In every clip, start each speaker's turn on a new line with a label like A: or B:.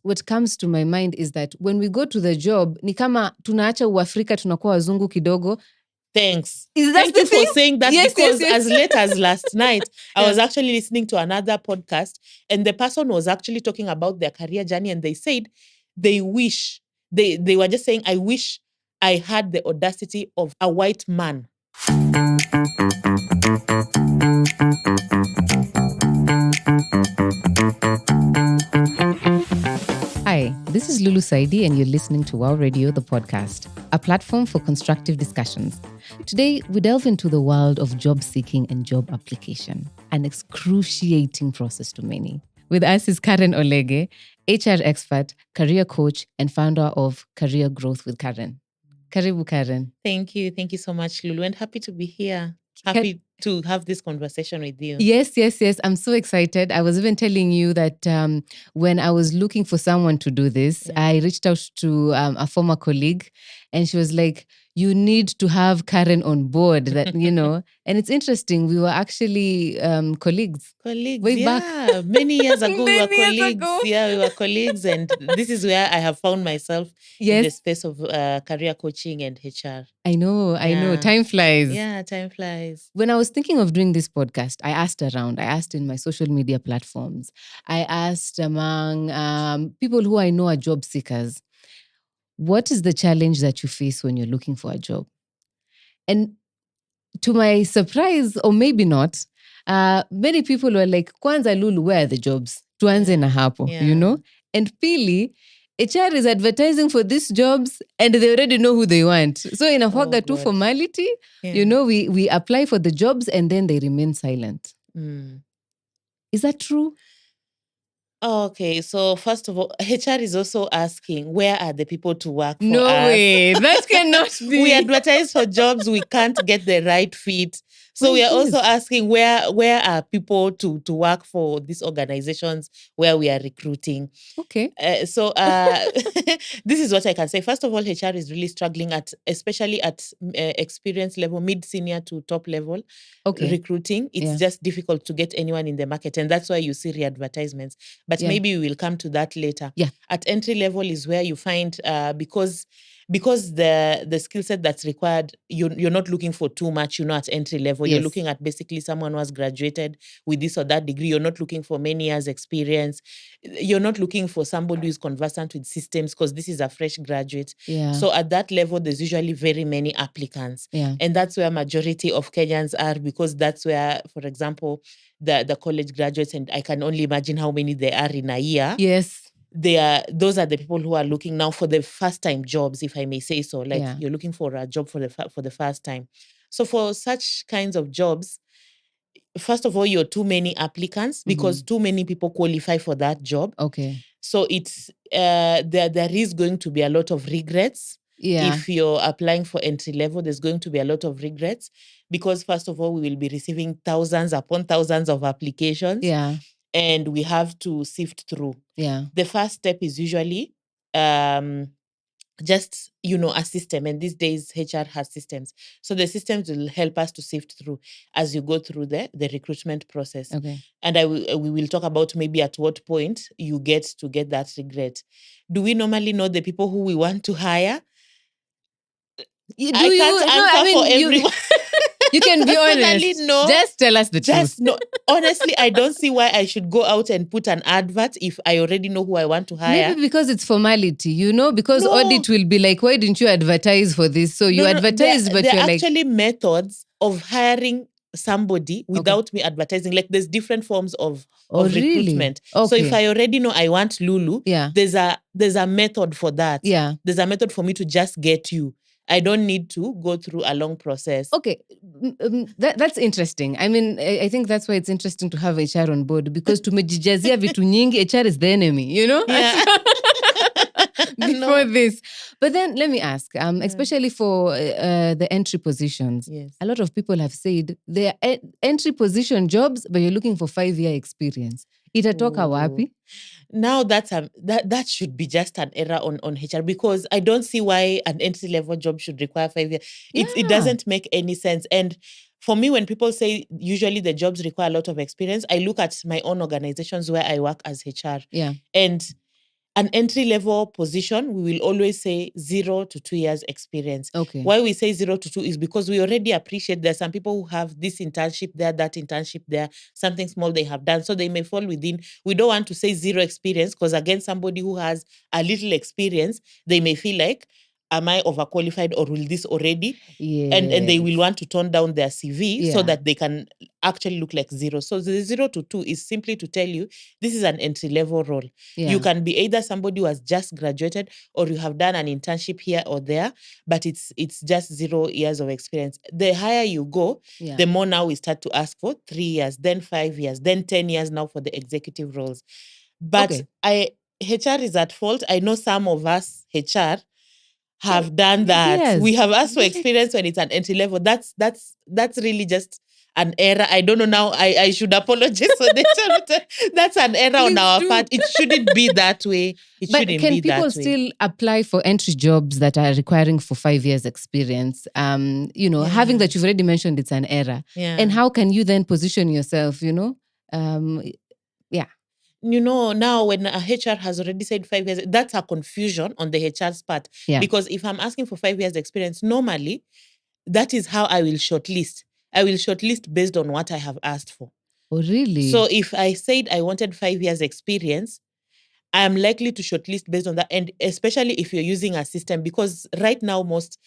A: what comes to my mind is that when we go to the job, ni kama tunaacha uafrika tunakuwa wazungu kidogo.
B: Thanks.
A: Is that
B: Thank
A: the
B: you
A: thing?
B: for saying that,
A: Yes,
B: because
A: yes, yes.
B: as late as last night, I
A: Yeah.
B: was actually listening to another podcast, and the person was actually talking about their career journey, and they said they wish, they were just saying, I wish I had the audacity of a white man.
A: Hi, this is Lulu Saidi, and you're listening to Wow Radio, the podcast, a platform for constructive discussions. Today, we delve into the world of job seeking and job application, an excruciating process to many. With us is Karen Olege, HR expert, career coach, and founder of Career Growth with Karen. Karibu, Karen.
B: Thank you. Thank you so much, Lulu, and happy to be here. Happy to have this conversation with you.
A: Yes. I'm so excited. I was even telling you that when I was looking for someone to do this, I reached out to a former colleague, and she was like, you need to have Karen on board, that, and it's interesting. We were actually colleagues. Way back.
B: Many years ago, we were
A: Many years
B: colleagues.
A: ago.
B: Yeah, we were colleagues. And this is where I have found myself in the space of career coaching and HR.
A: I know. Time flies.
B: Yeah, time flies.
A: When I was thinking of doing this podcast, I asked around. I asked in my social media platforms. I asked among people who I know are job seekers. What is the challenge that you face when you're looking for a job? And to my surprise, or maybe not, many people were like, Kwanza Lulu, where are the jobs? Tuanze na hapo, And pili, HR is advertising for these jobs and they already know who they want. So in a tu formality, we apply for the jobs and then they remain silent. Is that true?
B: Okay, so first of all, HR is also asking, where are the people to work for us?
A: No way, that cannot be.
B: We advertise for jobs, we can't get the right fit. So we are also asking, where are people to work for these organizations where we are recruiting?
A: Okay.
B: So this is what I can say. First of all, HR is really struggling especially at experience level, mid-senior to top level recruiting. It's just difficult to get anyone in the market. And that's why you see re-advertisements. But maybe we will come to that later.
A: Yeah.
B: At entry level is where you find, because the skill set that's required, you're not looking for too much, at entry level. You're looking at basically someone who has graduated with this or that degree. You're not looking for many years experience. You're not looking for somebody who is conversant with systems, because this is a fresh graduate.
A: Yeah.
B: So at that level, there's usually very many applicants.
A: Yeah.
B: And that's where majority of Kenyans are, because that's where, for example, the college graduates, and I can only imagine how many there are in a year.
A: Yes.
B: Those are the people who are looking now for the first time jobs, if I may say so. You're looking for a job for the first time. So for such kinds of jobs, first of all, you're too many applicants because too many people qualify for that job.
A: Okay.
B: So it's there is going to be a lot of regrets.
A: Yeah.
B: If you're applying for entry level, there's going to be a lot of regrets, because first of all, we will be receiving thousands upon thousands of applications.
A: Yeah.
B: And we have to sift through.
A: Yeah.
B: The first step is usually just, a system. And these days, HR has systems. So the systems will help us to sift through as you go through the recruitment process.
A: Okay.
B: And we will talk about maybe at what point you get that regret. Do we normally know the people who we want to hire? I can't answer for everyone.
A: You can be honest.
B: No.
A: Just tell us the truth.
B: No. Honestly, I don't see why I should go out and put an advert if I already know who I want to hire.
A: Maybe because it's formality, because audit will be like, why didn't you advertise for this? So you advertise, but you're like...
B: There are actually methods of hiring somebody without me advertising. Like there's different forms of recruitment.
A: Okay.
B: So if I already know I want Lulu,
A: yeah.
B: there's a method for that.
A: Yeah.
B: There's a method for me to just get you. I don't need to go through a long process.
A: Okay, that's interesting. I mean, I think that's why it's interesting to have HR on board, because tumejijazia vitu nyingi, HR is the enemy,
B: Yeah.
A: Before this. But then let me ask, especially for the entry positions, a lot of people have said they are entry position jobs, but you're looking for 5-year experience. Itatoka wapi?
B: Now that should be just an error on HR, because I don't see why an entry level job should require 5 years. It doesn't make any sense. And for me, when people say usually the jobs require a lot of experience, I look at my own organizations where I work as HR.
A: Yeah.
B: And an entry-level position, we will always say 0 to 2 years experience.
A: Okay.
B: Why we say 0 to 2 is because we already appreciate there are some people who have this internship there, that internship there, something small they have done. So they may fall within. We don't want to say 0 experience because, again, somebody who has a little experience, they may feel like, am I overqualified or will this already? And they will want to tone down their CV so that they can actually look like 0. So the 0 to 2 is simply to tell you this is an entry-level role. You can be either somebody who has just graduated or you have done an internship here or there, but it's just 0 years of experience. The higher you go, the more now we start to ask for 3 years, then 5 years, then 10 years now for the executive roles. But HR is at fault. I know some of us HR have done that.
A: Yes.
B: We have asked for experience when it's an entry level. That's really just an error. I don't know now. I should apologize for that. That's an error on our part. It shouldn't be that way. It
A: But
B: shouldn't
A: can
B: be
A: people
B: that way.
A: still apply for entry jobs that are requiring for 5 years experience? Having that you've already mentioned it's an error. And how can you then position yourself,
B: Now when a HR has already said 5 years, that's a confusion on the HR's part. Because if I'm asking for 5 years experience, normally that is how I will shortlist. I will shortlist based on what I have asked for.
A: Oh, really?
B: So if I said I wanted 5 years experience, I am likely to shortlist based on that, and especially if you're using a system, because right now most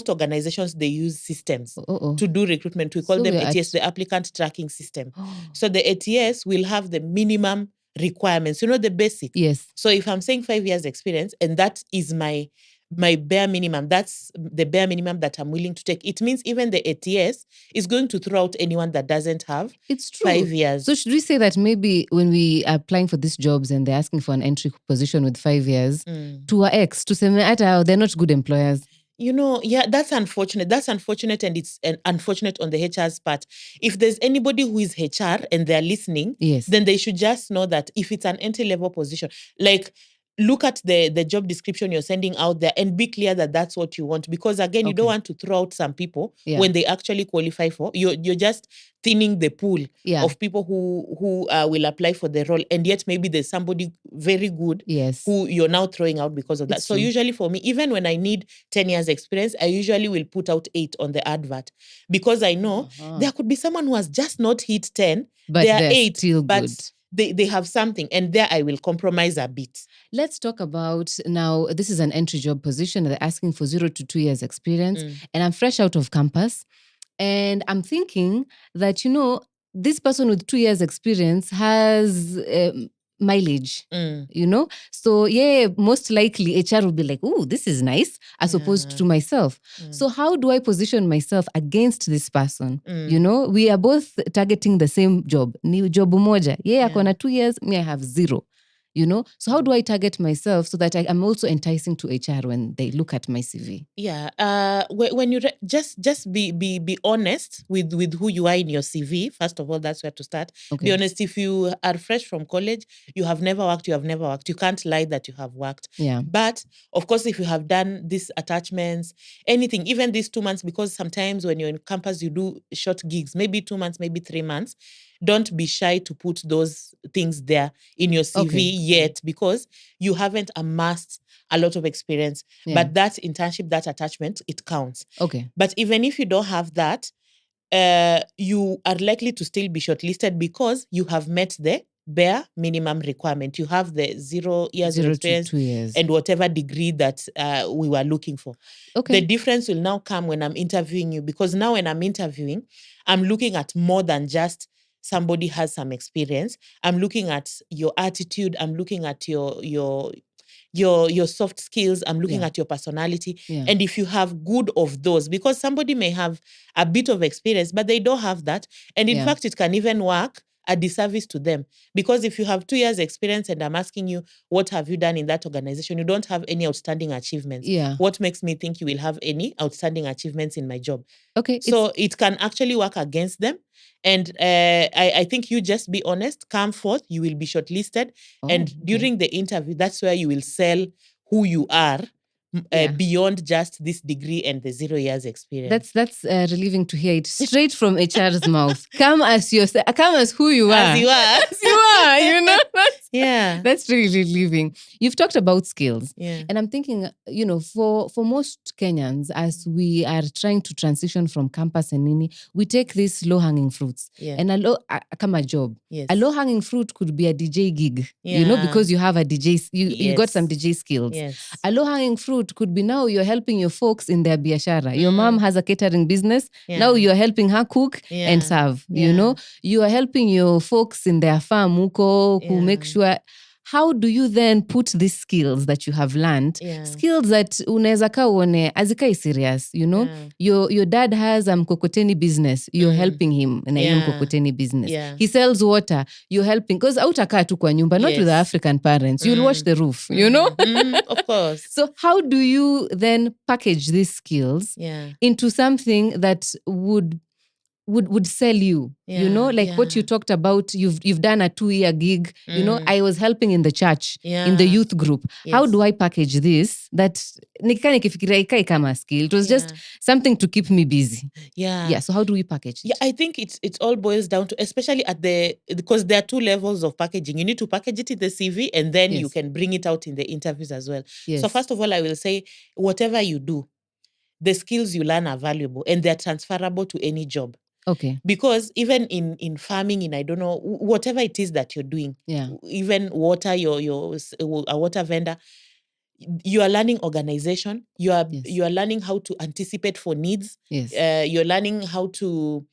B: organizations, they use systems to do recruitment. We call them ATS, the applicant tracking system. So the ATS will have the minimum requirements, the basic.
A: Yes.
B: So if I'm saying 5 years experience, and that is my bare minimum, that's the bare minimum that I'm willing to take. It means even the ATS is going to throw out anyone that doesn't have
A: It's true.
B: 5 years.
A: So should we say that maybe when we are applying for these jobs and they're asking for an entry position with 5 years, to our ex, to say they're not good employers?
B: That's unfortunate. That's unfortunate, and it's unfortunate on the HR's part. If there's anybody who is HR and they're listening, then they should just know that if it's an entry-level position, like, look at the job description you're sending out there and be clear that that's what you want. Because, again, you don't want to throw out some people when they actually qualify for. You're just thinning the pool of people who will apply for the role. And yet maybe there's somebody very good who you're now throwing out because of that. So usually for me, even when I need 10 years experience, I usually will put out 8 on the advert. Because I know there could be someone who has just not hit 10,
A: but
B: they are
A: they're
B: 8,
A: still
B: but
A: good.
B: They have something, and there I will compromise a bit.
A: Let's talk about now, this is an entry job position. They're asking for 0 to 2 years experience, and I'm fresh out of campus. And I'm thinking that, this person with 2 years experience has mileage, So most likely HR will be like, oh, this is nice, as opposed to myself. So how do I position myself against this person? We are both targeting the same job. Ni job moja. Akona 2 years, me I have 0. So how do I target myself so that I'm also enticing to HR when they look at my CV?
B: When you just be honest with who you are in your CV. First of all, that's where to start. Be honest. If you are fresh from college, you have never worked. You can't lie that you have worked. But of course, if you have done these attachments, anything, even these 2 months, because sometimes when you're in campus, you do short gigs, maybe 2 months, maybe 3 months. Don't be shy to put those things there in your CV yet, because you haven't amassed a lot of experience. But that internship, that attachment, it counts. But even if you don't have that, you are likely to still be shortlisted because you have met the bare minimum requirement. You have the 0 years of experience
A: to 2 years.
B: and whatever degree that we were looking for. The difference will now come when I'm interviewing you, because now when I'm interviewing, I'm looking at more than just somebody has some experience. I'm looking at your attitude. I'm looking at your soft skills. I'm looking at your personality. And if you have good of those, because somebody may have a bit of experience, but they don't have that. And in fact, it can even work a disservice to them. Because if you have 2 years experience and I'm asking you, what have you done in that organization? You don't have any outstanding achievements. What makes me think you will have any outstanding achievements in my job? So it can actually work against them. And I think you just be honest, come forth, you will be shortlisted. And during the interview, that's where you will sell who you are beyond just this degree and the 0 years experience.
A: That's relieving to hear it straight from HR's mouth. Come as who you are.
B: As you are.
A: As you are, you know.
B: Yeah.
A: That's really relieving. You've talked about skills.
B: Yeah.
A: And I'm thinking, for most Kenyans, as we are trying to transition from campus and nini, we take these low-hanging fruits.
B: Yeah.
A: And come a job.
B: Yes.
A: A low-hanging fruit could be a DJ gig,
B: Yeah.
A: because you have a DJ, you got some DJ skills.
B: Yes.
A: A low-hanging fruit could be now you're helping your folks in their biashara. Your mom has a catering business.
B: Yeah.
A: Now you're helping her cook and serve.
B: Yeah.
A: You are helping your folks in their farm who make sure. How do you then put these skills that you have learned, skills that unaweza kaa uone azikai serious, your dad has a mkokoteni business, you're helping him in a mkokoteni business. He sells water, you're helping, because autakaa tu kwa nyumba, not with the African parents, you'll wash the roof,
B: Of course.
A: So how do you then package these skills into something that would sell you, what you talked about, you've done a 2-year gig, I was helping in the church, in the youth group. Yes. How do I package this that nikifikiria ikai kama skill? It was just something to keep me busy. Yeah. So how do we package it?
B: Yeah, I think it all boils down to, especially because there are 2 levels of packaging. You need to package it in the CV and then you can bring it out in the interviews as well. Yes. So first of all, I will say, whatever you do, the skills you learn are valuable and they're transferable to any job.
A: Okay.
B: Because even in farming, in I don't know, whatever it is that you're doing, even water, you're a water vendor, you are learning organization. You are learning how to anticipate for needs.
A: Yes.
B: You're learning how to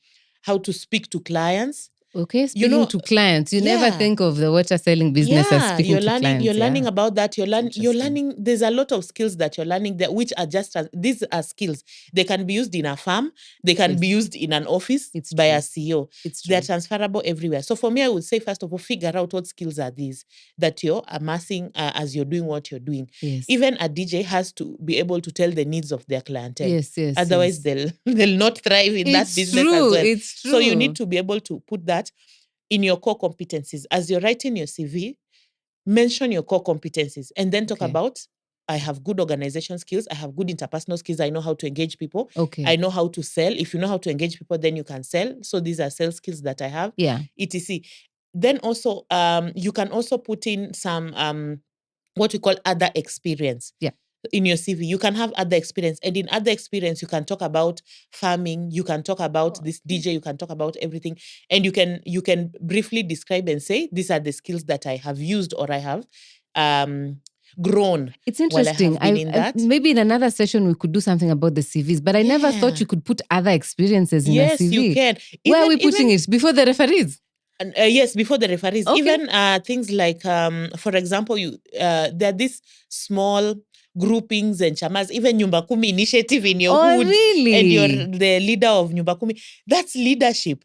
B: speak to clients.
A: Okay, speaking to clients. You never think of the water selling business as speaking to clients.
B: You're learning about that. You're learning. There's a lot of skills that you're learning that which are these are skills. They can be used in a farm. They can be used in an office by a CEO. They're transferable everywhere. So for me, I would say, first of all, figure out what skills are these that you're amassing as you're doing what you're doing.
A: Yes.
B: Even a DJ has to be able to tell the needs of their clientele.
A: Yes.
B: Otherwise, they'll not thrive in that business as well.
A: It's true.
B: So you need to be able to put that in your core competencies. As you're writing your CV, mention your core competencies and then talk about, I have good organization skills, I have good interpersonal skills, I know how to engage people, I know how to sell. If you know how to engage people, then you can sell. So these are sales skills that I have, etc. Then also, you can also put in some, what we call other experience. In your CV, you can have other experience, and in other experience, you can talk about farming, you can talk about this DJ, you can talk about everything, and you can briefly describe and say, these are the skills that I have used or I have grown.
A: It's interesting. Maybe in another session we could do something about the CVs, but I never thought you could put other experiences in a CV.
B: Yes, you can.
A: Where are we putting it? Before the referees?
B: Yes, before the referees. Okay. Even things like, for example, there are these small groupings and chamas, even Nyumba Kumi initiative in your hood.
A: Really?
B: And you're the leader of Nyumba Kumi. That's leadership.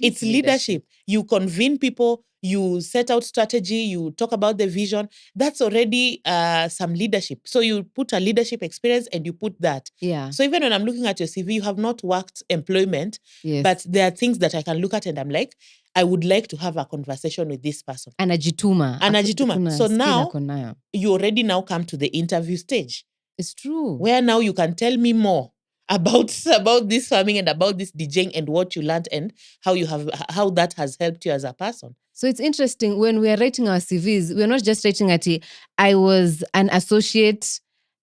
A: It's
B: leadership. You convene people, you set out strategy, you talk about the vision. That's already some leadership. So you put a leadership experience and you put that.
A: Yeah.
B: So even when I'm looking at your CV, you have not worked employment, but there are things that I can look at and I'm like, I would like to have a conversation with this person.
A: Anajituma.
B: So now, you already now come to the interview stage.
A: It's true.
B: Where now you can tell me more about this farming and about this DJing and what you learned and how that has helped you as a person.
A: So it's interesting when we are writing our CVs, we're not just writing I was an associate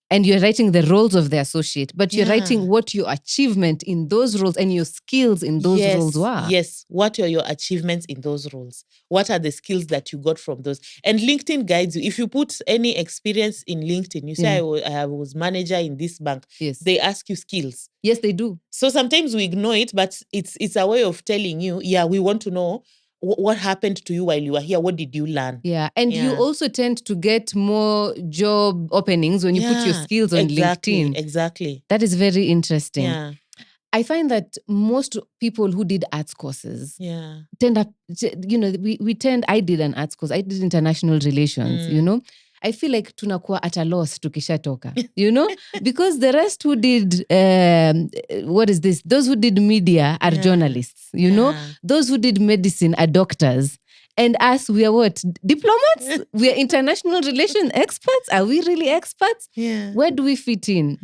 A: and you're writing the roles of the associate, but you're writing what your achievement in those roles and your skills in those roles were.
B: Yes, what are your achievements in those roles? What are the skills that you got from those? And LinkedIn guides you. If you put any experience in LinkedIn, you say, I was manager in this bank.
A: Yes.
B: They ask you skills.
A: Yes, they do.
B: So sometimes we ignore it, but it's a way of telling you, we want to know what happened to you while you were here. What did you learn?
A: Yeah. And you also tend to get more job openings when you put your skills on LinkedIn.
B: Exactly.
A: That is very interesting.
B: Yeah.
A: I find that most people who did arts courses tend up, I did an arts course. I did international relations, I feel like tunakuwa at a loss tukishatoka, because the rest who did, those who did media are journalists, those who did medicine are doctors. And us, we are what? Diplomats? We are international relation experts? Are we really experts?
B: Yeah.
A: Where do we fit in,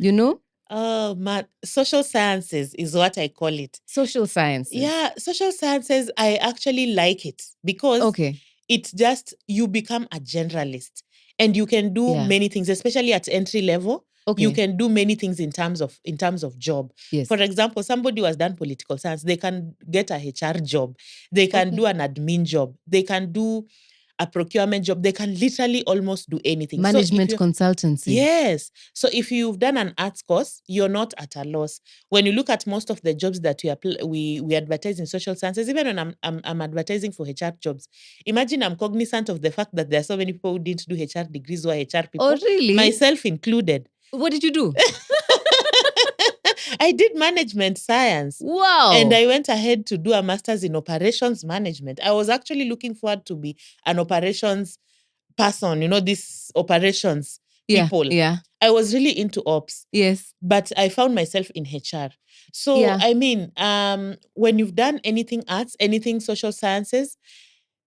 B: Oh, man. Social sciences is what I call it.
A: Social sciences.
B: Yeah, social sciences, I actually like it because
A: Okay.
B: it's just you become a generalist and you can do
A: Yeah.
B: many things, especially at entry level.
A: Okay.
B: You can do many things in terms of job.
A: Yes.
B: For example, somebody who has done political science, they can get a HR job, they can
A: Okay.
B: do an admin job, they can do a procurement job, they can literally almost do anything.
A: Management consultancy.
B: Yes. So if you've done an arts course, you're not at a loss. When you look at most of the jobs that we advertise in social sciences, even when I'm advertising for HR jobs, imagine I'm cognizant of the fact that there are so many people who didn't do HR degrees or HR people.
A: Oh, really?
B: Myself included.
A: What did you do?
B: I did management science.
A: Wow.
B: And I went ahead to do a master's in operations management. I was actually looking forward to be an operations person, these operations people.
A: Yeah.
B: I was really into ops.
A: Yes.
B: But I found myself in HR. So,
A: Yeah.
B: I mean, when you've done anything arts, anything social sciences,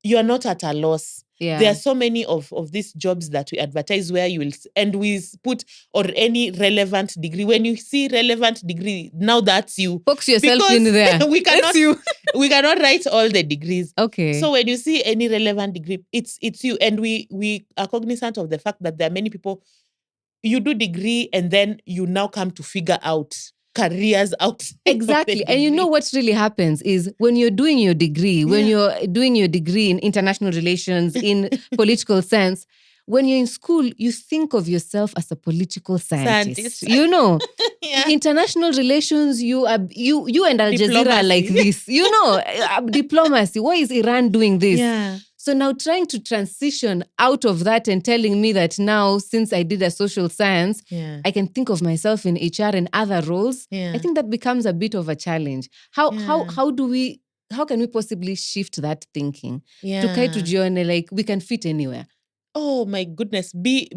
B: you are not at a loss.
A: Yeah.
B: There are so many of these jobs that we advertise where you will, and we put, or any relevant degree. When you see relevant degree, now that's you.
A: Box yourself
B: Because
A: in there.
B: we cannot,
A: That's you.
B: we cannot write all the degrees.
A: Okay.
B: So when you see any relevant degree, it's you. And we are cognizant of the fact that there are many people, you do degree and then you now come to figure out careers outside.
A: Exactly. And you know what really happens is when you're doing your degree, when you're doing your degree in international relations, in political science, when you're in school, you think of yourself as a political scientist.
B: Yeah.
A: International relations, you and Al Jazeera are like this. Diplomacy. Why is Iran doing this?
B: Yeah.
A: So now trying to transition out of that and telling me that now, since I did a social science, I can think of myself in HR and other roles. I think that becomes a bit of a challenge. How can we possibly shift that thinking? To Tujione, like we can fit anywhere.
B: Oh my goodness. Be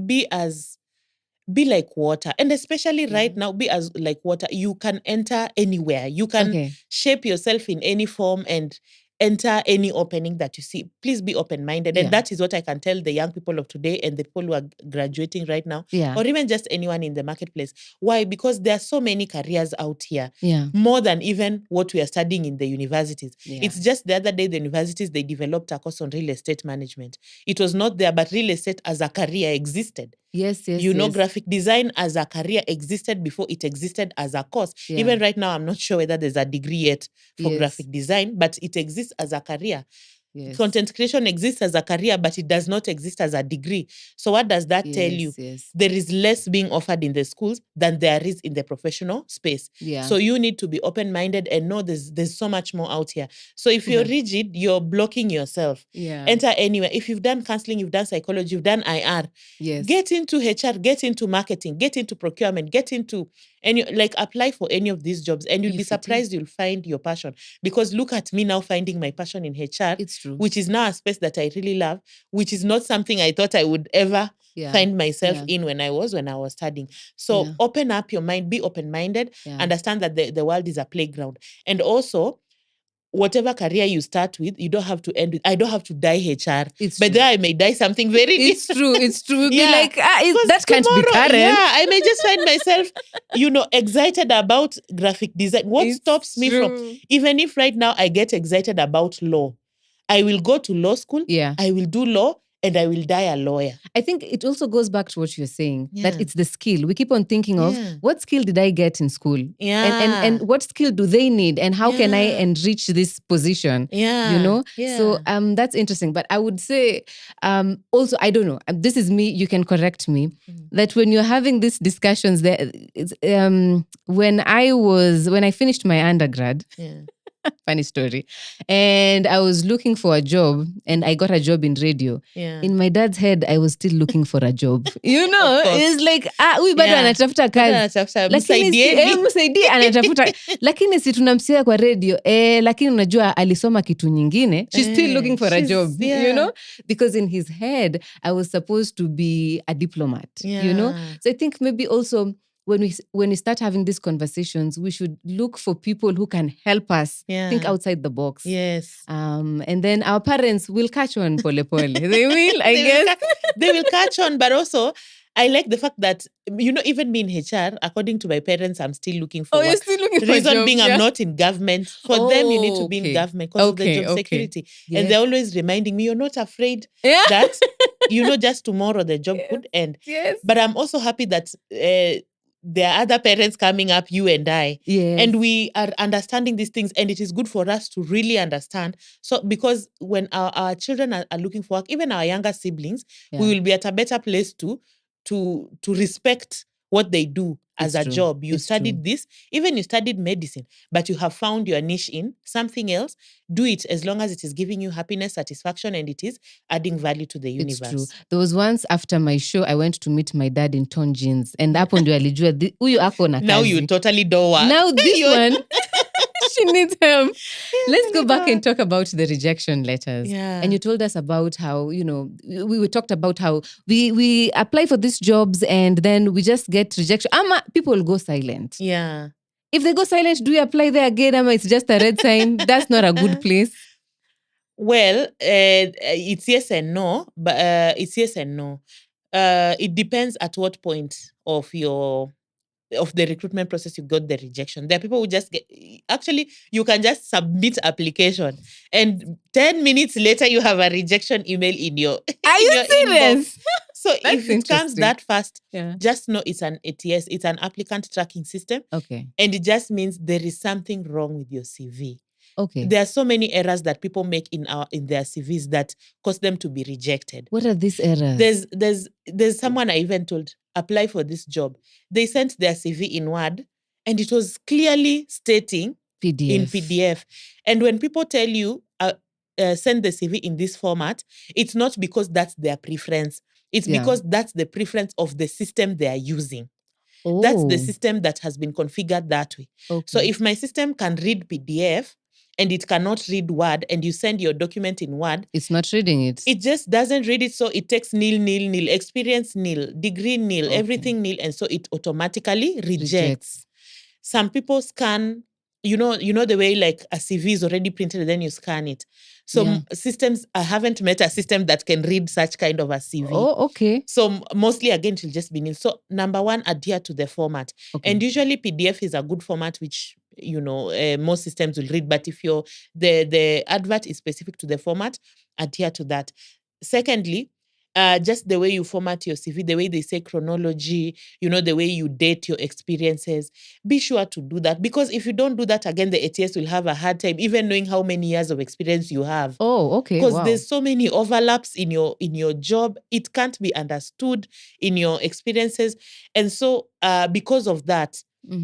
B: like water. And especially right now, be as like water. You can enter anywhere. You can shape yourself in any form and enter any opening that you see. Please be open-minded. And that is what I can tell the young people of today and the people who are graduating right now, or even just anyone in the marketplace. Why? Because there are so many careers out here, more than even what we are studying in the universities. It's just the other day, the universities, they developed a course on real estate management. It was not there, but real estate as a career existed.
A: Yes.
B: Graphic design as a career existed before it existed as a course. Even right now, I'm not sure whether there's a degree yet for graphic design, but it exists as a career. Yes. Content creation exists as a career, but it does not exist as a degree. So what does that tell you?
A: Yes.
B: There is less being offered in the schools than there is in the professional space. So you need to be open-minded and know there's so much more out here. So if you're rigid, you're blocking yourself. Enter anywhere. If you've done counseling, you've done psychology, you've done IR, get into HR, get into marketing, get into procurement, get into apply for any of these jobs, and you'll be surprised you'll find your passion. Because look at me now finding my passion in HR.
A: It's true.
B: Which is now a space that I really love, which is not something I thought I would ever find myself in when I was studying. So open up your mind, be open-minded, understand that the world is a playground. And also, whatever career you start with, you don't have to end with, I don't have to die HR. But there I may die something very different.
A: It's true. Be like, that can't be Karen.
B: Yeah, I may just find myself, excited about graphic design. What stops me from, even if right now I get excited about law, I will go to law school, I will do law, and I will die a lawyer.
A: I think it also goes back to what you're saying, that it's the skill. We keep on thinking of what skill did I get in school? And what skill do they need? And how can I enrich this position? So that's interesting. But I would say also, I don't know, this is me, you can correct me, that when you're having these discussions there, when I finished my undergrad, funny story. And I was looking for a job and I got a job in radio. In my dad's head, I was still looking for a job. It's like, huyu bado anatafuta kazi. Msaidie anatafuta. Lakini si tunamsikia kwa radio. Lakini unajua alisoma kitu nyingine. She's still looking for a job, because in his head, I was supposed to be a diplomat, So I think maybe also when we start having these conversations, we should look for people who can help us think outside the box.
B: Yes.
A: And then our parents will catch on pole pole. They will, I guess.
B: They will catch on, but also I like the fact that, even me in HR, according to my parents, I'm still looking for
A: Oh, you're
B: work.
A: still looking for
B: Reason
A: jobs,
B: being, I'm not in government. For them, you need to be in government because of the job security. And they're always reminding me, you're not afraid that, just tomorrow the job could end.
A: Yes.
B: But I'm also happy that there are other parents coming up, you and I.
A: Yes.
B: And we are understanding these things, and it is good for us to really understand. So because when our children are looking for work, even our younger siblings, we will be at a better place to respect what they do as a job. You studied this, even you studied medicine, but you have found your niche in something else. Do it as long as it is giving you happiness, satisfaction, and it is adding value to the universe.
A: It's true. There was once after my show, I went to meet my dad in torn jeans, and hapo ndio alijua huyu ako na kazi.
B: Now you totally don't work.
A: Now this one, she needs help. Let's go back and talk about the rejection letters.
B: Yeah.
A: And you told us about how, we talked about how we apply for these jobs and then we just get rejection. People go silent.
B: Yeah.
A: If they go silent, do you apply there again? It's just a red sign. That's not a good place.
B: Well, it's yes and no, but it's yes and no. It depends at what point of the recruitment process you got the rejection. There are people who just you can just submit application and 10 minutes later you have a rejection email in your
A: Are you serious?
B: So if it comes that fast, just know it's an ATS, it's an applicant tracking system.
A: Okay.
B: And it just means there is something wrong with your CV.
A: Okay.
B: There are so many errors that people make in their CVs that cause them to be rejected.
A: What are these errors?
B: There's someone I even told, apply for this job. They sent their CV in Word and it was clearly stating in PDF. And when people tell you send the CV in this format, it's not because that's their preference. It's because that's the preference of the system they are using. Oh. That's the system that has been configured that way. Okay. So if my system can read PDF and it cannot read Word, and you send your document in Word,
A: it's not reading it.
B: It just doesn't read it, so it takes nil, experience nil, degree nil, everything nil, and so it automatically rejects. Some people scan, you know the way like a CV is already printed and then you scan it. So systems, I haven't met a system that can read such kind of a CV.
A: Oh, okay. So
B: mostly again, it will just be nil. So number one, adhere to the format. Okay. And usually PDF is a good format, which most systems will read. But if the advert is specific to the format, adhere to that. Secondly, just the way you format your CV, the way they say chronology, the way you date your experiences, be sure to do that. Because if you don't do that, again, the ATS will have a hard time even knowing how many years of experience you have.
A: Oh, okay.
B: Because there's so many overlaps in your job. It can't be understood in your experiences. And so because of that,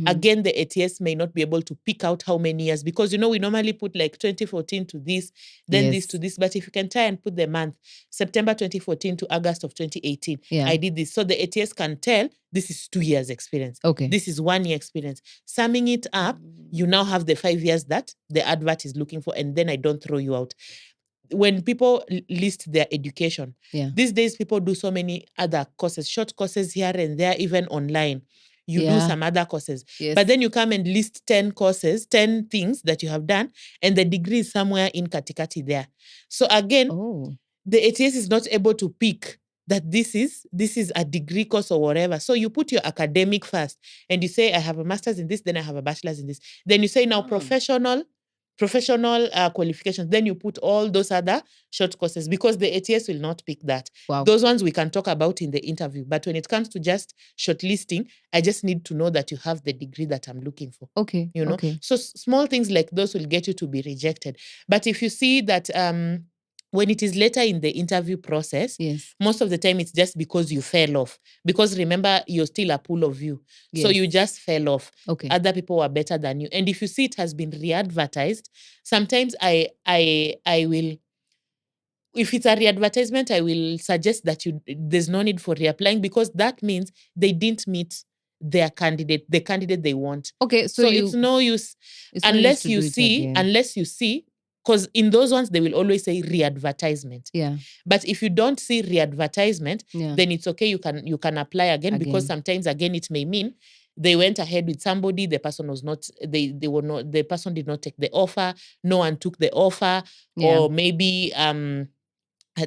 B: again, the ATS may not be able to pick out how many years, because, we normally put like 2014 to this, then this to this. But if you can try and put the month, September 2014 to August of 2018, I did this. So the ATS can tell this is 2 years experience.
A: Okay.
B: This is 1 year experience. Summing it up, you now have the 5 years that the advert is looking for, and then I don't throw you out. When people list their education, these days people do so many other courses, short courses here and there, even online. You do some other courses. Yes. But then you come and list 10 courses, 10 things that you have done, and the degree is somewhere in katikati there. So again, the ATS is not able to pick that this is a degree course or whatever. So you put your academic first and you say, I have a master's in this, then I have a bachelor's in this. Then you say now professional qualifications. Then you put all those other short courses, because the ATS will not pick that.
A: Wow.
B: Those ones we can talk about in the interview. But when it comes to just shortlisting, I just need to know that you have the degree that I'm looking for.
A: Okay. Okay.
B: So small things like those will get you to be rejected. But if you see that when it is later in the interview process, most of the time it's just because you fell off. Because remember, you're still a pool of you. Yes. So you just fell off.
A: Okay.
B: Other people were better than you. And if you see it has been re-advertised, sometimes I will, if it's a re-advertisement, I will suggest that there's no need for reapplying, because that means they didn't meet the candidate they want.
A: Okay. So
B: it's no use unless you see, because in those ones, they will always say re-advertisement.
A: Yeah.
B: But if you don't see re-advertisement, then it's okay. You can apply again, because sometimes, again, it may mean they went ahead with somebody, the person was not, the person did not take the offer, no one took the offer, or maybe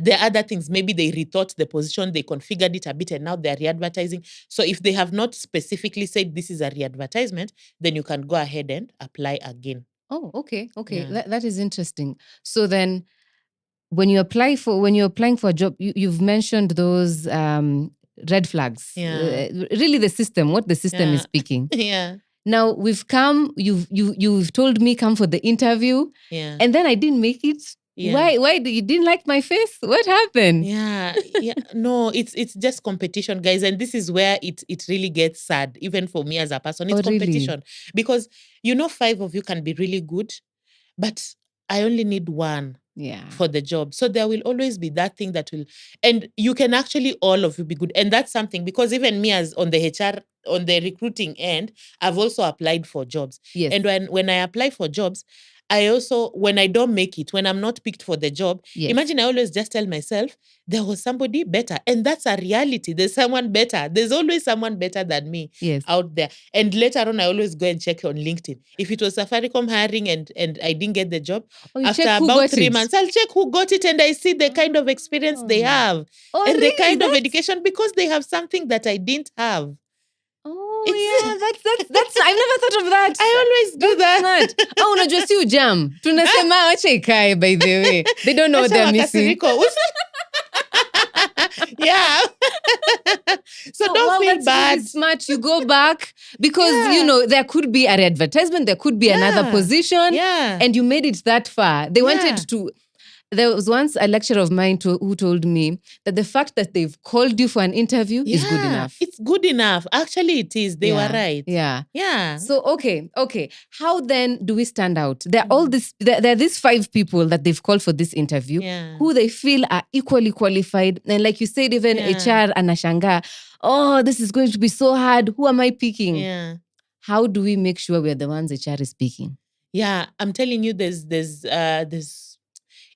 B: there are other things. Maybe they rethought the position, they configured it a bit, and now they're re-advertising. So if they have not specifically said this is a re-advertisement, then you can go ahead and apply again.
A: Oh, okay.
B: Yeah.
A: That is interesting. So then when you're applying for a job, you've mentioned those red flags.
B: Yeah.
A: Really the system, what the system is speaking.
B: Yeah.
A: Now you've told me come for the interview.
B: Yeah.
A: And then I didn't make it.
B: Yeah.
A: Why you didn't like my face? What happened?
B: Yeah. No, it's just competition, guys. And this is where it really gets sad, even for me as a person. It's competition. Really? Because 5 of you can be really good, but I only need one for the job. So there will always be that thing that will, and you can actually all of you be good. And that's something, because even me as on the HR, on the recruiting end, I've also applied for jobs.
A: Yes.
B: And when I apply for jobs, I also, when I don't make it, when I'm not picked for the job, imagine I always just tell myself, there was somebody better. And that's a reality. There's someone better. There's always someone better than me out there. And later on, I always go and check on LinkedIn. If it was Safaricom hiring and I didn't get the job, after about 3 months, I'll check who got it, and I see the kind of experience they have. And the kind of education, because they have something that I didn't have.
A: That's I've never thought of that.
B: I always do that.
A: Unajua si ujam. Tunasema wacha ikae, by the way. They don't know what they're missing.
B: Yeah. So don't feel bad.
A: Really smart. You go back because there could be an advertisement, there could be another position, and you made it that far. They wanted to. There was once a lecturer of mine who told me that the fact that they've called you for an interview is good enough.
B: It's good enough. Actually, it is. They were right.
A: Yeah. So, okay. How then do we stand out? There are there are these 5 people that they've called for this interview who they feel are equally qualified. And like you said, even HR anashanga, this is going to be so hard. Who am I picking?
B: Yeah.
A: How do we make sure we're the ones HR is picking?
B: Yeah, I'm telling you, there's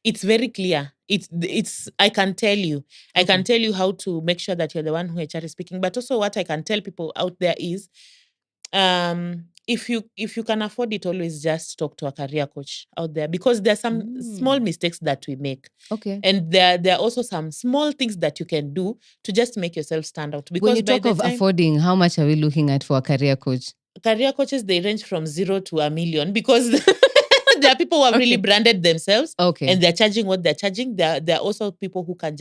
B: it's very clear. It's I can tell you. I can tell you how to make sure that you're the one who HR is speaking. But also what I can tell people out there is if you can afford it, always just talk to a career coach out there, because there's some small mistakes that we make.
A: Okay.
B: And there are also some small things that you can do to just make yourself stand out. Because
A: when you talk of affording, how much are we looking at for a career coach?
B: Career coaches, they range from 0 to 1 million, because there are people who have really branded themselves, and they're charging what they're charging. There are also people who can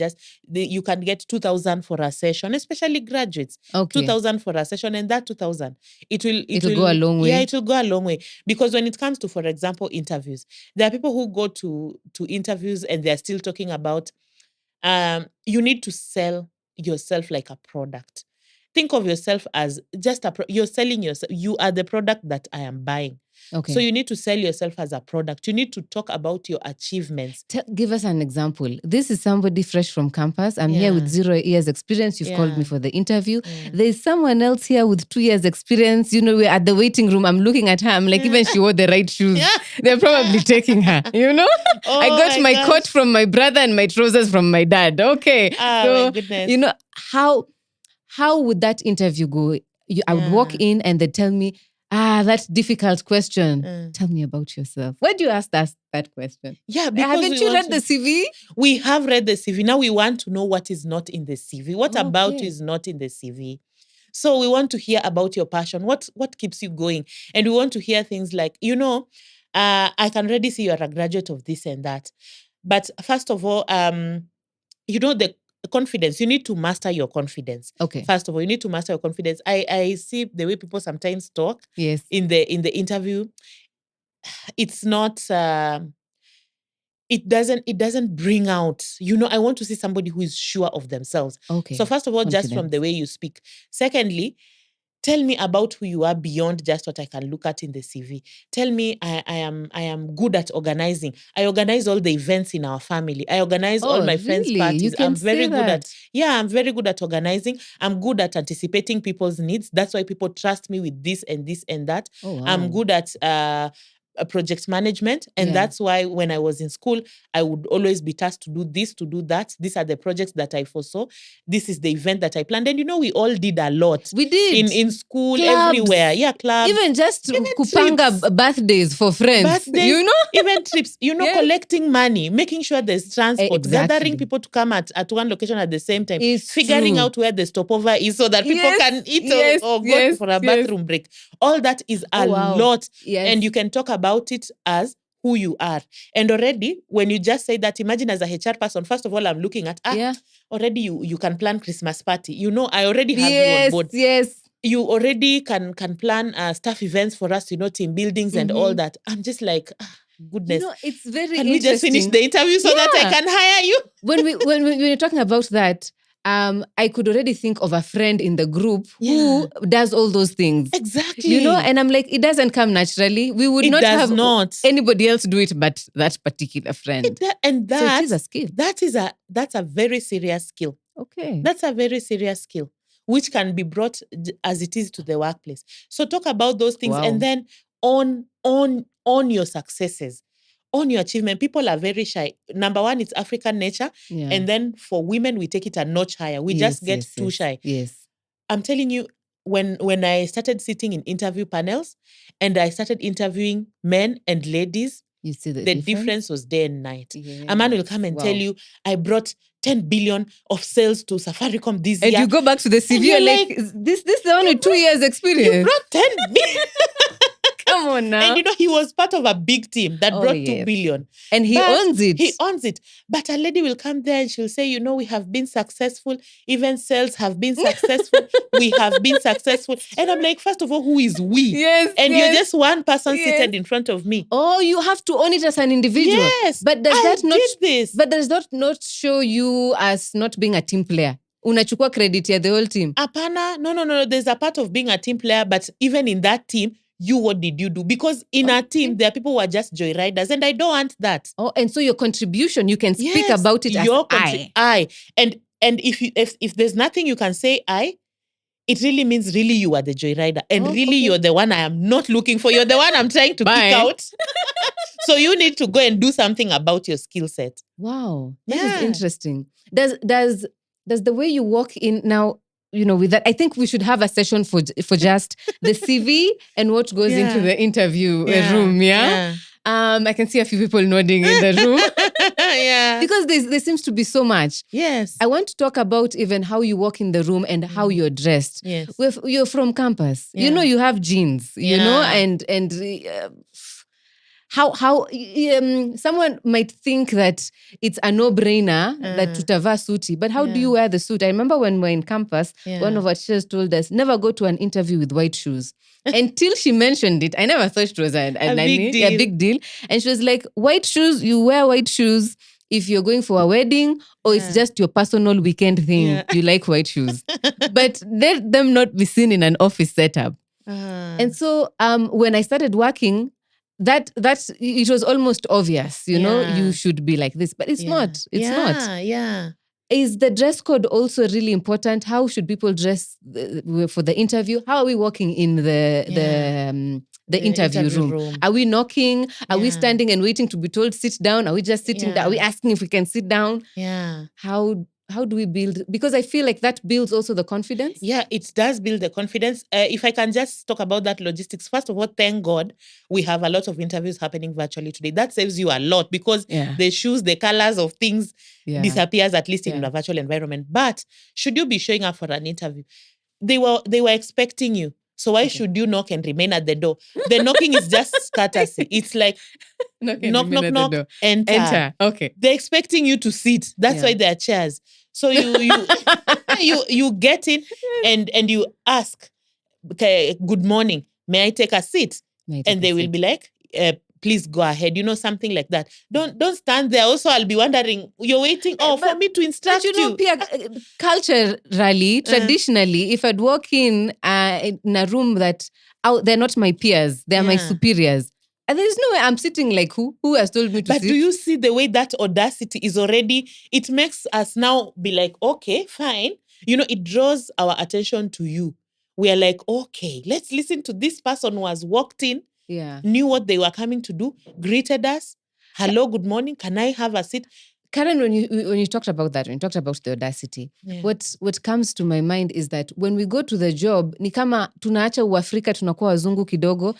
B: you can get 2,000 for a session, especially graduates. 2,000 for a session, and that 2,000, it will
A: go a long way.
B: Yeah, it will go a long way, because when it comes to, for example, interviews, there are people who go to interviews and they're still talking about you need to sell yourself like a product. Think of yourself as just you're selling yourself. You are the product that I am buying.
A: Okay.
B: So you need to sell yourself as a product. You need to talk about your achievements.
A: Give us an example. This is somebody fresh from campus. I'm here with 0 years experience. You've called me for the interview. There's someone else here with 2 years experience. We're at the waiting room. I'm looking at her. I'm like, even she wore the right shoes. They're probably taking her, I got my coat from my brother and my trousers from my dad. Okay.
B: Oh, my goodness.
A: How would that interview go? I would walk in and they'd tell me, that's difficult question. Tell me about yourself. Why do you ask that question?
B: Yeah, because
A: haven't you read the CV?
B: We have read the CV. Now we want to know what is not in the CV. What about you is not in the CV? So we want to hear about your passion. What keeps you going? And we want to hear things like, I can already see you're a graduate of this and that. But first of all, the confidence. You need to master your confidence.
A: Okay.
B: First of all, you need to master your confidence. I see the way people sometimes talk.
A: Yes.
B: In the interview, it's not. It doesn't bring out. I want to see somebody who is sure of themselves.
A: Okay.
B: So first of all, just from the way you speak. Secondly, tell me about who you are beyond just what I can look at in the CV. Tell me I am good at organizing. I organize all the events in our family. I organize all my friends' parties. I'm very good at organizing. I'm good at anticipating people's needs. That's why people trust me with this and this and that.
A: Oh, wow.
B: I'm good at project management. And that's why when I was in school, I would always be tasked to do this, to do that. These are the projects that I foresaw. This is the event that I planned. And we all did a lot.
A: We did.
B: In school,
A: Clubs.
B: everywhere. Yeah, clubs.
A: Even just kupanga birthdays for friends.
B: Even trips. Collecting money, making sure there's transport, gathering people to come at one location at the same time, figuring out where the stopover is so that people can eat or go for a bathroom break. All that is a lot. And you can talk about it as who you are. And already, when you just say that, imagine as a HR person, first of all, I'm looking at, already you can plan Christmas party. I already have you on board.
A: Yes.
B: You already can plan staff events for us, team buildings and all that. I'm just like, goodness.
A: It's very
B: Can we just finish the interview so that I can hire you?
A: when we're talking about that, I could already think of a friend in the group who does all those things.
B: Exactly.
A: And I'm like, it doesn't come naturally. We would not have anybody else do it but that particular friend.
B: So it is a skill. That's a very serious skill.
A: Okay.
B: That's a very serious skill, which can be brought as it is to the workplace. So talk about those things and then on your successes. On your achievement. People are very shy. Number one, it's African nature. Yeah. And then for women, we take it a notch higher. We just get too shy.
A: Yes.
B: I'm telling you, when I started sitting in interview panels and I started interviewing men and ladies,
A: you see the
B: difference was day and night. Yes. A man will come and tell you, I brought 10 billion of sales to Safaricom this year.
A: And you go back to the CV and like, this is only 2 years experience.
B: You brought 10 billion.
A: Come on now.
B: And he was part of a big team that brought 2 billion.
A: And he owns it.
B: He owns it. But a lady will come there and she'll say, we have been successful. Even sales have been successful. We have been successful. And I'm like, first of all, who is we?
A: Yes.
B: And you're just one person seated in front of me.
A: Oh, you have to own it as an individual.
B: Yes.
A: But does that not show you as not being a team player? Unachukua credit ya the whole team.
B: Apana, no. There's a part of being a team player, but even in that team, what did you do? Because in a team, there are people who are just joyriders, and I don't want that.
A: Oh, and so your contribution, you can speak about it as
B: I. And if there's nothing you can say it really means really you are the joyrider. And you're the one I am not looking for. You're the one I'm trying to pick out. So you need to go and do something about your skill set.
A: Wow. That is interesting. Does the way you walk in now, with that, I think we should have a session for just the CV and what goes into the interview room. Yeah. I can see a few people nodding in the room.
B: Yeah.
A: Because there seems to be so much.
B: Yes.
A: I want to talk about even how you walk in the room and how you're dressed.
B: Yes.
A: You're from campus. Yeah. You have jeans, and how someone might think that it's a no-brainer that tutavaa suti, but how do you wear the suit? I remember when we were in campus, one of our teachers told us, never go to an interview with white shoes. Until she mentioned it, I never thought it was a big deal. And she was like, white shoes, you wear white shoes if you're going for a wedding or it's just your personal weekend thing. Yeah. You like white shoes. But let them not be seen in an office setup. And so when I started working, that it was almost obvious, you should be like this, but it's not. It's not.
B: Yeah.
A: Is the dress code also really important? How should people dress for the interview? How are we walking in the interview room? Are we knocking? Are we standing and waiting to be told sit down? Are we just sitting down? Are we asking if we can sit down?
B: Yeah.
A: How do we build? Because I feel like that builds also the confidence.
B: Yeah, it does build the confidence. If I can just talk about that logistics, first of all, thank God we have a lot of interviews happening virtually today. That saves you a lot because the shoes, the colors of things disappears at least in a virtual environment. But should you be showing up for an interview? They were expecting you. So why should you knock and remain at the door? The knocking is just courtesy. It's like knock, enter.
A: Okay.
B: They're expecting you to sit. That's why there are chairs. So you get in and you ask, okay, good morning. May I take a seat? And they will be like, please go ahead. Something like that. Don't stand there. Also, I'll be wondering, you're waiting for me to instruct you.
A: Culturally, traditionally, if I'd walk in a room that they're not my peers, they're my superiors, and there's no way I'm sitting like who has told me to sit?
B: But do you see the way that audacity is already, it makes us now be like, okay, fine. It draws our attention to you. We are like, okay, let's listen to this person who has walked in
A: Yeah.
B: knew what they were coming to do, greeted us. Hello, good morning. Can I have a seat?
A: Karen, when you talked about that, when you talked about the audacity, what comes to my mind is that when we go to the job, ni kama tunaacha uafrika tunakuwa wazungu kidogo.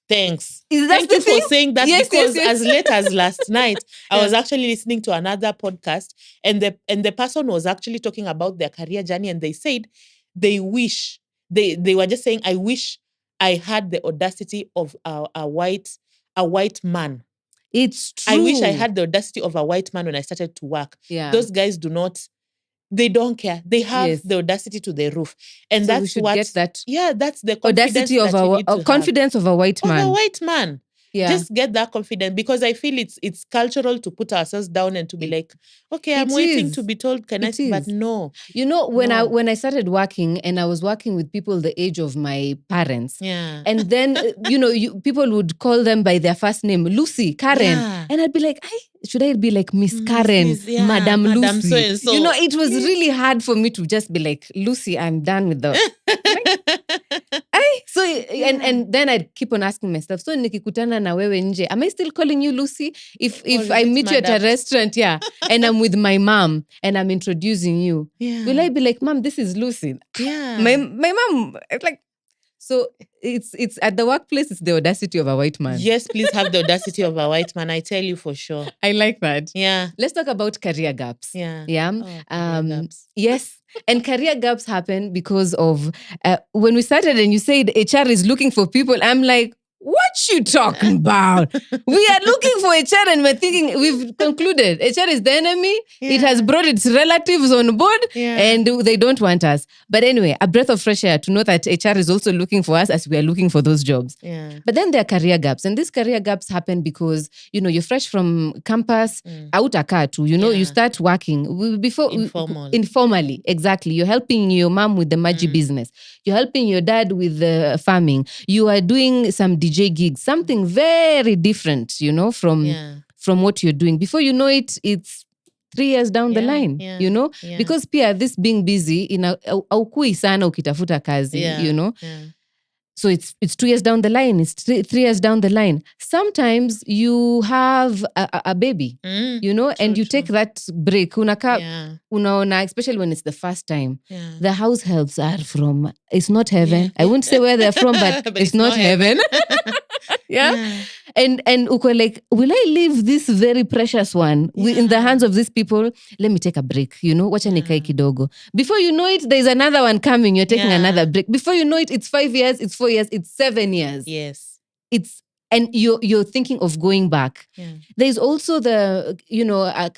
B: Thanks.
A: Is that
B: Thank
A: the
B: you
A: thing?
B: for saying that,
A: Yes,
B: because
A: yes.
B: as late as last night, I was actually listening to another podcast, and the person was actually talking about their career journey, and they said they wish they were just saying, I wish I had the audacity of a white man.
A: It's true.
B: I wish I had the audacity of a white man when I started to work.
A: Yeah.
B: Those guys do not. They don't care. They have the audacity to the roof, and
A: so
B: that's
A: we should
B: what.
A: get that.
B: Yeah, that's the confidence
A: Audacity of
B: that you need to
A: confidence
B: have.
A: of a white man.
B: Of a white man.
A: Yeah.
B: Just get that confidence, because I feel it's cultural to put ourselves down and to be like, okay, I'm waiting to be told, can I? But no.
A: You know, when I started working, and I was working with people the age of my parents.
B: Yeah.
A: And then, people would call them by their first name, Lucy, Karen.
B: Yeah.
A: And I'd be like, should I be like Miss Karen, Madam Lucy?
B: So.
A: It was really hard for me to just be like, Lucy, I'm done with the... So, and then I'd keep on asking myself, so nikikutana na wewe nje, am I still calling you Lucy? If I meet you at a restaurant, and I'm with my mom and I'm introducing you, will I be like, Mom, this is Lucy?
B: Yeah.
A: My mom, like, so it's at the workplace, it's the audacity of a white man.
B: Yes, please have the audacity of a white man. I tell you for sure.
A: I like that.
B: Yeah.
A: Let's talk about career gaps.
B: Yeah.
A: Career
B: gaps.
A: Yes. And career gaps happen because of when we started and you said HR is looking for people, I'm like, what you talking about? We are looking for HR and we're thinking, we've concluded HR is the enemy.
B: Yeah.
A: It has brought its relatives on board and they don't want us. But anyway, a breath of fresh air to know that HR is also looking for us as we are looking for those jobs.
B: Yeah.
A: But then there are career gaps. And these career gaps happen because, you're fresh from campus, out akatu, you start working before informally. Exactly. You're helping your mom with the Maji business. You're helping your dad with the farming. You are doing some DJ gigs, something very different, from what you're doing. Before you know it, it's 3 years down the line, because pia this being busy, aukui sana ukitafuta kazi, So it's 2 years down the line, it's 3 years down the line. Sometimes you have a baby, and you take that break. Unaona, especially when it's the first time. The house helps are from, it's not heaven. I wouldn't say where they're from, but it's not heaven. And uko like, will I leave this very precious one in the hands of these people? Let me take a break, wacha nikae kidogo. Before you know it, there's another one coming. You're taking another break. Before you know it, it's 5 years, it's 4 years, it's 7 years.
B: Yes.
A: And you're thinking of going back. There's also the,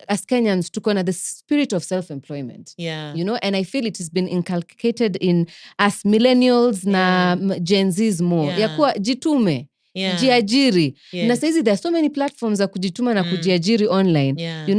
A: as Kenyans, tukona the spirit of self-employment. And I feel it has been inculcated in us millennials na Gen Zs more. Ya kuwa jitume. Jiajiri. Na saizi there are so many platforms za kujituma na kujiajiri online.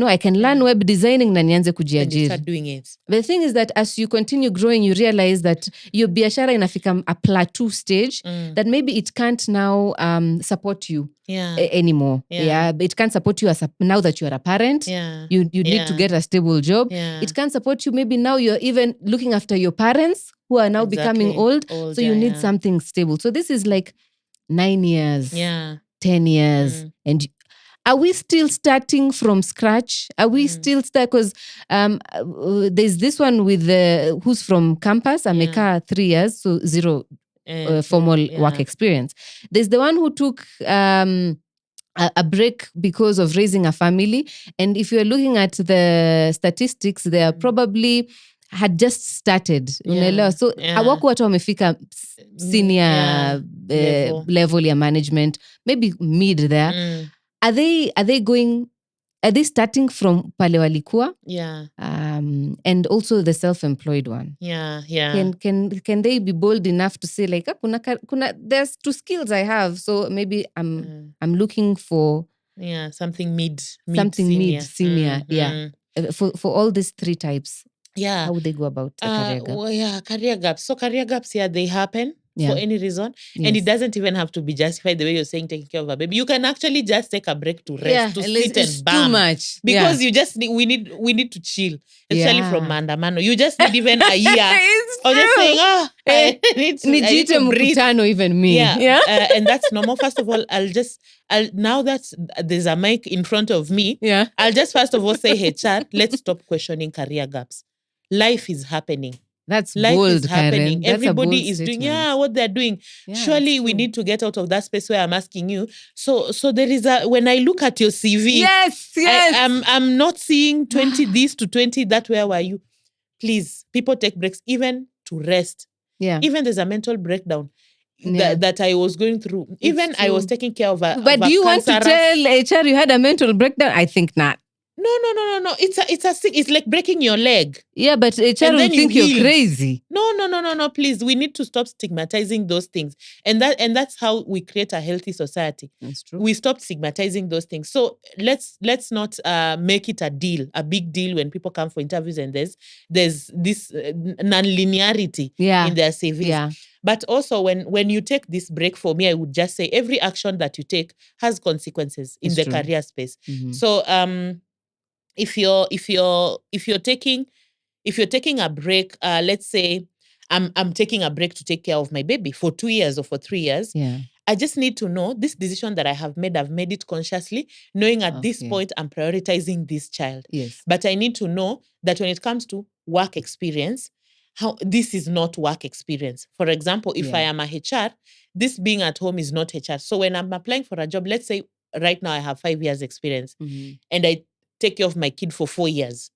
A: I can learn web designing na nianze kujiajiri.
B: Start doing it.
A: The thing is that as you continue growing, you realize that your biashara inafika a plateau stage that maybe it can't now support you anymore. It can't support you now that you are a parent. You need to get a stable job. It can't support you. Maybe now you're even looking after your parents who are now becoming old. So you need something stable. So this is like 9 years, 10 years. And are we still starting from scratch? Are we still because there's this one with who's from campus, Ameka 3 years, so 0 formal work experience. There's the one who took a break because of raising a family. And if you're looking at the statistics, they are probably had just started. So awaku watu wamefika senior level ya management, maybe mid there. Are they starting from pale walikuwa? And also the self-employed one. Can they be bold enough to say like, there's 2 skills I have, so maybe I'm looking for
B: something mid
A: senior. For all these 3 types. How would they go about a career gap?
B: Career gaps. So career gaps, they happen.
A: Yeah.
B: for any reason.
A: Yes.
B: And it doesn't even have to be justified the way you're saying taking care of a baby. You can actually just take a break to rest, to sit
A: it's
B: and
A: too
B: bam.
A: much.
B: Because you just need, we need to chill, especially from Mandamano. You just need even a year.
A: It's
B: or just saying, I need
A: Nijite
B: to breathe.
A: mkutano, even me.
B: Yeah. And that's normal. First of all, now that there's a mic in front of me, I'll just first of all say, hey, chat, let's stop questioning career gaps. Life is happening.
A: That's
B: Life
A: bold,
B: is happening.
A: Karen. That's
B: Everybody is doing what they're doing. Surely we need to get out of that space where I'm asking you. So there is when I look at your CV, I'm not seeing 20 this to 20 that. Where were you? Please, people take breaks even to rest.
A: Yeah.
B: Even there's a mental breakdown that I was going through. Even I was taking care of a
A: But do you want to tell HR you had a mental breakdown? I think not.
B: No. It's like breaking your leg.
A: Yeah, but HR will think you're crazy.
B: No. Please, we need to stop stigmatizing those things, and that's how we create a healthy society.
A: That's true.
B: We stop stigmatizing those things. So let's not make it a big deal when people come for interviews and there's this non-linearity in their CVs.
A: Yeah.
B: But also when you take this break, for me, I would just say every action that you take has consequences in the career space.
A: Mm-hmm.
B: So if you're taking a break, let's say I'm taking a break to take care of my baby for 2 years or for 3 years.
A: Yeah.
B: I just need to know this decision that I've made it consciously, knowing at this point I'm prioritizing this child.
A: Yes.
B: But I need to know that when it comes to work experience, how this is not work experience. For example, if I am a HR, this being at home is not HR. So when I'm applying for a job, let's say right now I have 5 years experience, and I take care of my kid for 4 years.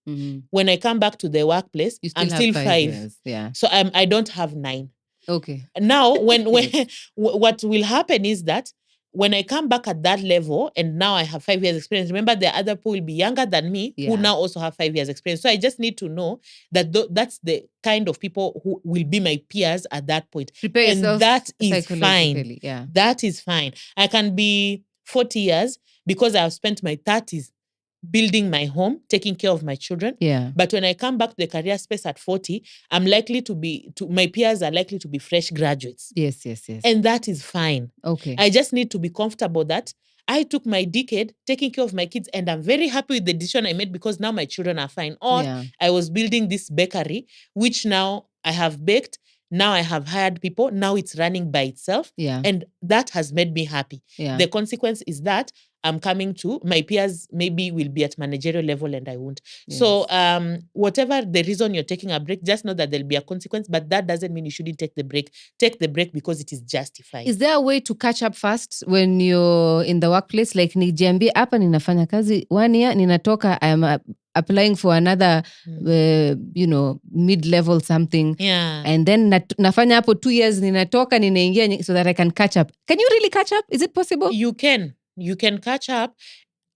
B: When I come back to the workplace, I'm still 5
A: years. Yeah.
B: So I don't have 9.
A: Okay.
B: Now, when what will happen is that when I come back at that level and now I have 5 years experience, remember the other people will be younger than me who now also have 5 years experience. So I just need to know that that's the kind of people who will be my peers at that point.
A: Prepare yourself
B: that is
A: fine.
B: Yeah. That is fine. I can be 40 years because I've spent my 30s building my home, taking care of my children.
A: Yeah.
B: But when I come back to the career space at 40, I'm likely my peers are likely to be fresh graduates.
A: Yes.
B: And that is fine.
A: Okay.
B: I just need to be comfortable that I took my decade taking care of my kids and I'm very happy with the decision I made because now my children are fine. Or I was building this bakery, which now I have baked. Now I have hired people. Now it's running by itself.
A: Yeah.
B: And that has made me happy.
A: Yeah.
B: The consequence is that I'm coming to, my peers maybe will be at managerial level and I won't. Yes. So whatever the reason you're taking a break, just know that there'll be a consequence, but that doesn't mean you shouldn't take the break. Take the break because it is justified.
A: Is there a way to catch up fast when you're in the workplace? Like nijiambie hapa ninafanya kazi 1 year, ninatoka, I am applying for another, mid-level something.
B: Yeah.
A: And then nafanya hapo 2 years, ninatoka, ninaingia so that I can catch up. Can you really catch up? Is it possible?
B: You can catch up.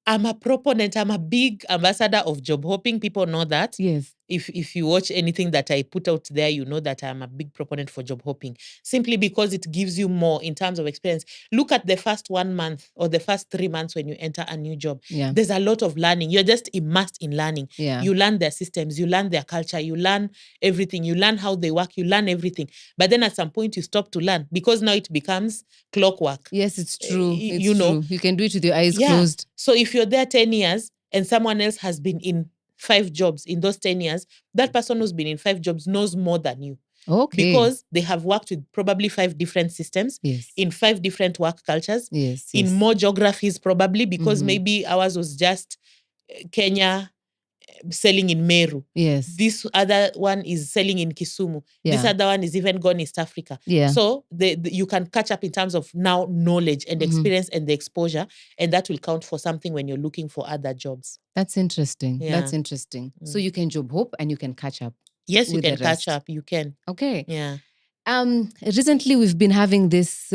B: I'm a proponent. I'm a big ambassador of job hopping. People know that.
A: Yes.
B: If you watch anything that I put out there, you know that I'm a big proponent for job hopping. Simply because it gives you more in terms of experience. Look at the first 1 month or the first 3 months when you enter a new job.
A: Yeah.
B: There's a lot of learning. You're just immersed in learning.
A: Yeah.
B: You learn their systems. You learn their culture. You learn everything. You learn how they work. You learn everything. But then at some point you stop to learn because now it becomes clockwork.
A: Yes, it's true. It's true. You can do it with your eyes closed.
B: So if you're there 10 years and someone else has been in 5 jobs in those 10 years, that person who's been in 5 jobs knows more than you.
A: Okay.
B: Because they have worked with probably 5 different systems,
A: yes,
B: in 5 different work cultures,
A: yes,
B: in more geographies probably, because maybe ours was just Kenya selling in Meru.
A: Yes.
B: This other one is selling in Kisumu.
A: Yeah.
B: This other one is even gone East Africa.
A: Yeah.
B: So you can catch up in terms of now knowledge and experience and the exposure, and that will count for something when you're looking for other jobs.
A: That's interesting.
B: Yeah.
A: That's interesting. So you can job hope and you can catch up.
B: Yes, you can catch up. You can.
A: Okay.
B: Yeah.
A: Recently, we've been having this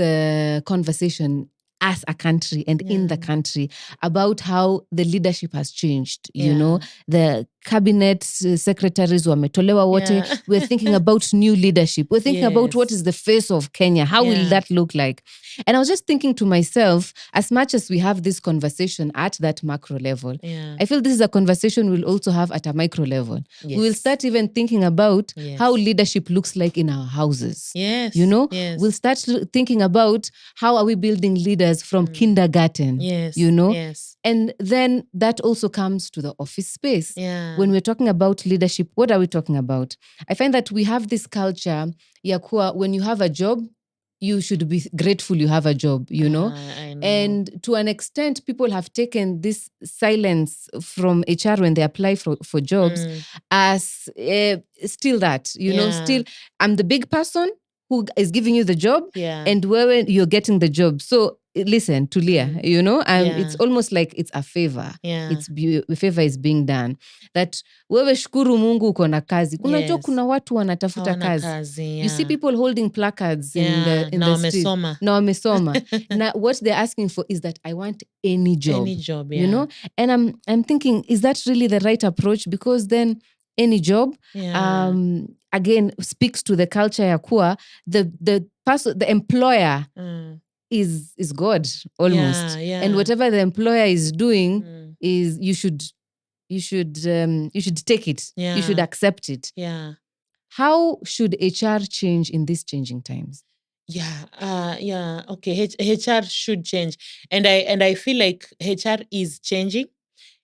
A: conversation as a country and in the country about how the leadership has changed. You know, the cabinet secretaries wametolewa wote.
B: Yeah.
A: We're thinking about new leadership. We're thinking about what
B: Yes.
A: is the face of Kenya. How will
B: Yeah.
A: that look like? And I was just thinking to myself, as much as we have this conversation at that macro level,
B: Yeah.
A: I feel this is a conversation we'll also have at a micro level.
B: Yes.
A: We will start even thinking about
B: Yes.
A: how leadership looks like in our houses.
B: Yes.
A: You know,
B: Yes.
A: we'll start thinking about how are we building leaders from kindergarten.
B: Yes.
A: You know,
B: Yes.
A: and then that also comes to the office space.
B: Yeah.
A: When we're talking about leadership, what are we talking about? I find that we have this culture, ya kuwa, when you have a job, you should be grateful you have a job, you know?
B: I know.
A: And to an extent, people have taken this silence from HR when they apply for jobs as still that, you know,
B: Yeah.
A: still, I'm the big person who is giving you the job,
B: Yeah.
A: and where you're getting the job. So listen, Tulia, you know, it's almost like it's a favor.
B: Yeah.
A: A favor is being done. That wewe shukuru Mungu uko na kazi. Unajua
B: Yes.
A: kuna watu wanatafuta
B: Hawana
A: kazi.
B: kazi,
A: You see people holding placards in
B: Yeah.
A: the
B: Na
A: street.
B: wamesoma.
A: Na wamesoma. Now what they're asking for is that I want any job.
B: Any job, yeah.
A: You know? And I'm thinking, is that really the right approach? Because then any job,
B: Yeah.
A: again, speaks to the culture ya kuwa the person, the employer is God almost.
B: Yeah.
A: And whatever the employer is doing is you should take it.
B: Yeah.
A: You should accept it.
B: Yeah.
A: How should HR change in these changing times?
B: Yeah. Okay. HR should change. And I feel like HR is changing.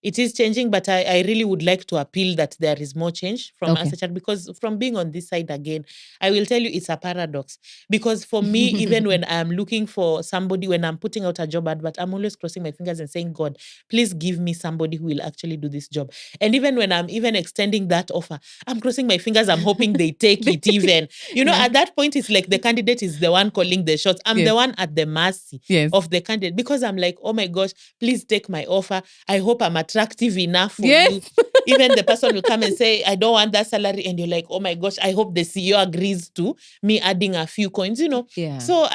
B: It is changing, but I really would like to appeal that there is more change from us HR, because from being on this side again, I will tell you it's a paradox. Because for me, even when I'm looking for somebody, when I'm putting out a job advert, I'm always crossing my fingers and saying, God, please give me somebody who will actually do this job. And even when I'm even extending that offer, I'm crossing my fingers, I'm hoping they take it even. You know, at that point, it's like the candidate is the one calling the shots. I'm the one at the mercy of the candidate, because I'm like, oh my gosh, please take my offer. I hope I'm attractive enough for you. Even the person will come and say, I don't want that salary. And you're like, oh my gosh, I hope the CEO agrees to me adding a few coins, you know.
A: Yeah.
B: So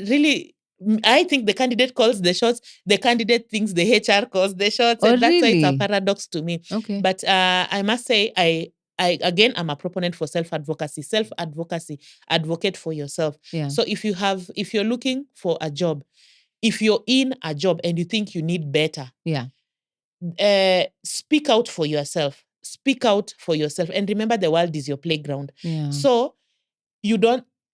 B: really, I think the candidate calls the shots. The candidate thinks the HR calls the shots.
A: Oh,
B: and that's why it's a
A: really?
B: paradox to me.
A: Okay.
B: But I must say, I again, I'm a proponent for self-advocacy. Self-advocacy, advocate for yourself.
A: Yeah.
B: So if you're looking for a job, if you're in a job and you think you need better, speak out for yourself. Speak out for yourself. And remember, the world is your playground.
A: Yeah.
B: So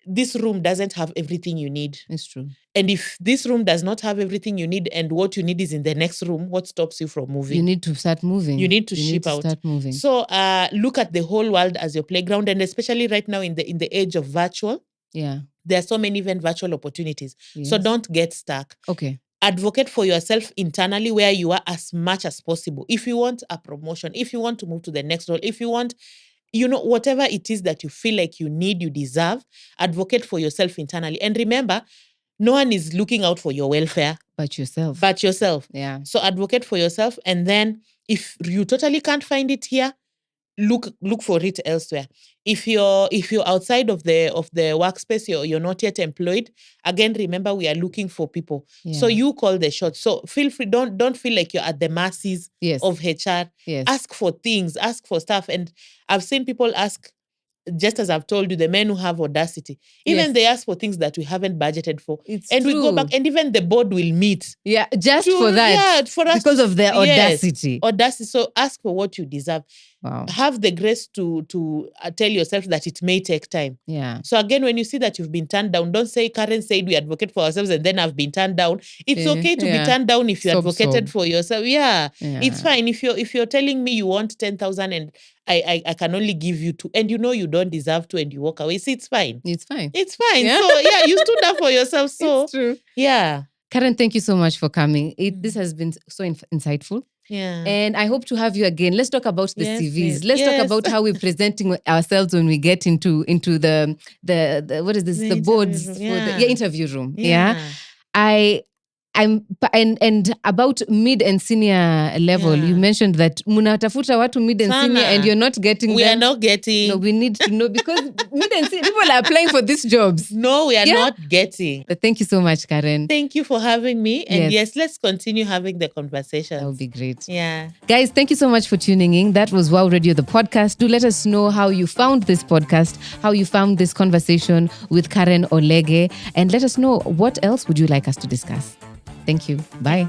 B: this room doesn't have everything you need.
A: It's true.
B: And if this room does not have everything you need, and what you need is in the next room, what stops you from moving?
A: You need to start moving.
B: You need to ship out.
A: Start moving.
B: So look at the whole world as your playground, and especially right now in the age of virtual.
A: Yeah.
B: There are so many even virtual opportunities.
A: Yes.
B: So don't get stuck.
A: Okay.
B: Advocate for yourself internally where you are as much as possible. If you want a promotion, if you want to move to the next role, if you want, you know, whatever it is that you feel like you need, you deserve, advocate for yourself internally. And remember, no one is looking out for your welfare.
A: But yourself.
B: Yeah. So advocate for yourself. And then if you totally can't find it here, look for it elsewhere. If you're outside of the workspace, you're not yet employed, again, remember, we are looking for people.
A: Yeah.
B: So you call the shots. So feel free, don't feel like you're at the mercies of HR.
A: Yes.
B: Ask for things, ask for stuff. And I've seen people ask, just as I've told you, the men who have audacity, even they ask for things that we haven't budgeted for. And we go back, and even the board will meet.
A: Yeah, just for that.
B: Yeah, for us.
A: Because of their audacity.
B: Audacity. So ask for what you deserve.
A: Wow.
B: Have the grace to tell yourself that it may take time.
A: Yeah.
B: So again, when you see that you've been turned down, don't say Karen said we advocate for ourselves and then I've been turned down. It's okay to be turned down if you advocated for yourself. Yeah. It's fine. If you're telling me you want 10,000 and I can only give you 2, and you know you don't deserve to, and you walk away, see, it's fine.
A: It's fine.
B: It's fine. Yeah. So yeah, you stood up for yourself. So
A: it's true.
B: Yeah.
A: Karen, thank you so much for coming. This has been so insightful.
B: Yeah.
A: And I hope to have you again. Let's talk about the CVs.
B: Yes.
A: Let's talk about how we're presenting ourselves when we get into the what is this? The boards
B: room.
A: for the interview room. Yeah. I and about mid and senior level, you mentioned that munatafuta watu mid and senior and you're not getting
B: we
A: them.
B: are not getting.
A: No, we need to know because mid and senior people are applying for these jobs.
B: No, we are not getting.
A: But thank you so much, Karen.
B: Thank you for having me. And yes, let's continue having the conversations.
A: That would be great.
B: Yeah.
A: Guys, thank you so much for tuning in. That was Wow Radio, the podcast. Do let us know how you found this podcast, how you found this conversation with Karen Olege, and let us know what else would you like us to discuss. Thank you. Bye.